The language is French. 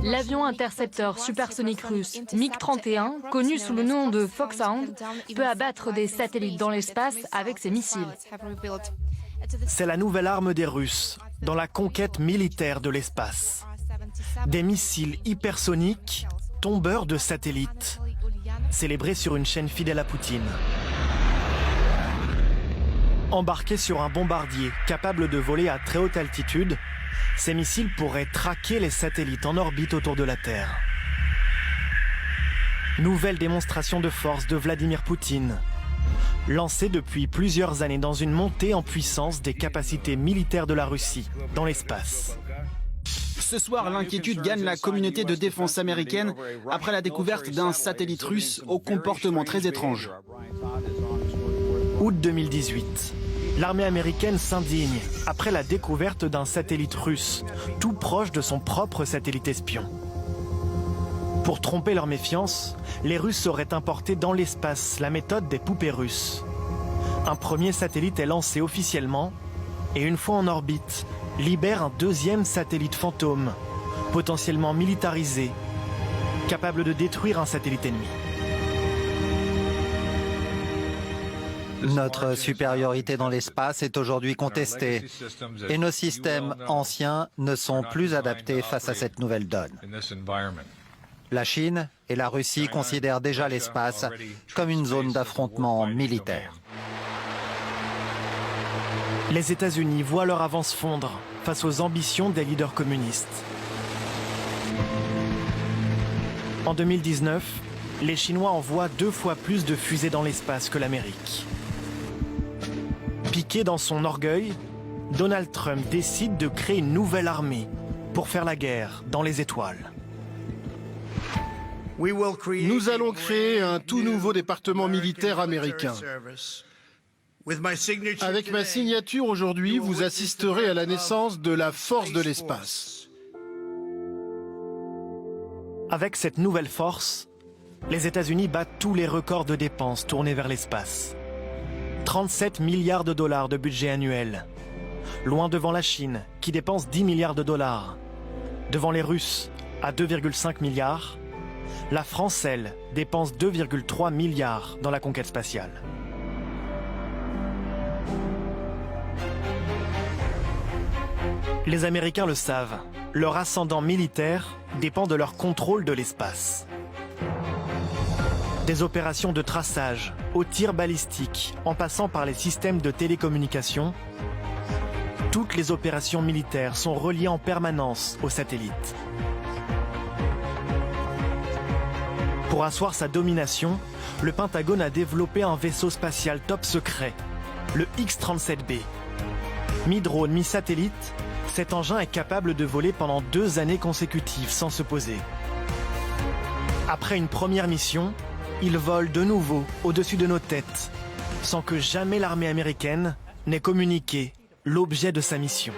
L'avion intercepteur supersonique russe MiG-31, connu sous le nom de Foxhound, peut abattre des satellites dans l'espace avec ses missiles. C'est la nouvelle arme des Russes dans la conquête militaire de l'espace. Des missiles hypersoniques, tombeurs de satellites, célébrés sur une chaîne fidèle à Poutine. Embarqués sur un bombardier capable de voler à très haute altitude, ces missiles pourraient traquer les satellites en orbite autour de la Terre. Nouvelle démonstration de force de Vladimir Poutine, lancée depuis plusieurs années dans une montée en puissance des capacités militaires de la Russie dans l'espace. Ce soir, l'inquiétude gagne la communauté de défense américaine après la découverte d'un satellite russe au comportement très étrange. Août 2018. L'armée américaine s'indigne après la découverte d'un satellite russe, tout proche de son propre satellite espion. Pour tromper leur méfiance, les Russes auraient importé dans l'espace la méthode des poupées russes. Un premier satellite est lancé officiellement et une fois en orbite, libère un deuxième satellite fantôme, potentiellement militarisé, capable de détruire un satellite ennemi. Notre supériorité dans l'espace est aujourd'hui contestée et nos systèmes anciens ne sont plus adaptés face à cette nouvelle donne. La Chine et la Russie considèrent déjà l'espace comme une zone d'affrontement militaire. Les États-Unis voient leur avance fondre face aux ambitions des leaders communistes. En 2019, les Chinois envoient 2 fois plus de fusées dans l'espace que l'Amérique. Piqué dans son orgueil, Donald Trump décide de créer une nouvelle armée pour faire la guerre dans les étoiles. Nous allons créer un tout nouveau département militaire américain. Avec ma signature aujourd'hui, vous assisterez à la naissance de la force de l'espace. Avec cette nouvelle force, les États-Unis battent tous les records de dépenses tournés vers l'espace. 37 milliards de dollars de budget annuel. Loin devant la Chine, qui dépense 10 milliards de dollars. Devant les Russes, à 2,5 milliards. La France, elle, dépense 2,3 milliards dans la conquête spatiale. Les Américains le savent, leur ascendant militaire dépend de leur contrôle de l'espace. Des opérations de traçage, aux tirs balistiques, en passant par les systèmes de télécommunication, toutes les opérations militaires sont reliées en permanence aux satellites. Pour asseoir sa domination, le Pentagone a développé un vaisseau spatial top secret, le X-37B. Mi-drone, mi-satellite, cet engin est capable de voler pendant 2 années consécutives sans se poser. Après une première mission, il vole de nouveau au-dessus de nos têtes, sans que jamais l'armée américaine n'ait communiqué l'objet de sa mission.